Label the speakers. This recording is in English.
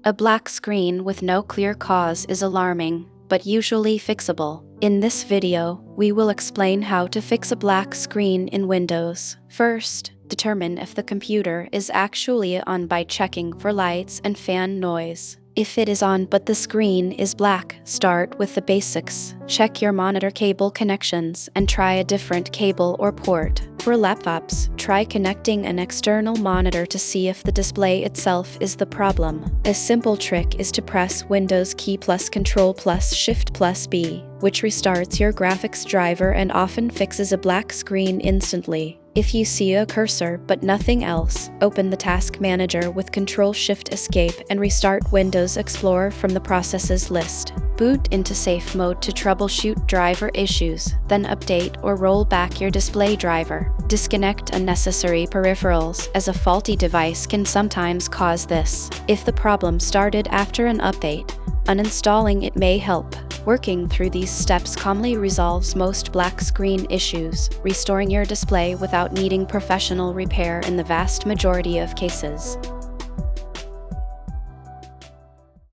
Speaker 1: A black screen with no clear cause is alarming, but usually fixable. In this video, we will explain how to fix a black screen in Windows. First, determine if the computer is actually on by checking for lights and fan noise. If it is on but the screen is black, start with the basics. Check your monitor cable connections and try a different cable or port. For laptops, try connecting an external monitor to see if the display itself is the problem. A simple trick is to press Windows key plus Control plus Shift plus B, which restarts your graphics driver and often fixes a black screen instantly. If you see a cursor but nothing else, open the Task Manager with Control-Shift-Escape and restart Windows Explorer from the processes list. Boot into safe mode to troubleshoot driver issues, then update or roll back your display driver. Disconnect unnecessary peripherals, as a faulty device can sometimes cause this. If the problem started after an update, uninstalling it may help. Working through these steps calmly resolves most black screen issues, restoring your display without needing professional repair in the vast majority of cases.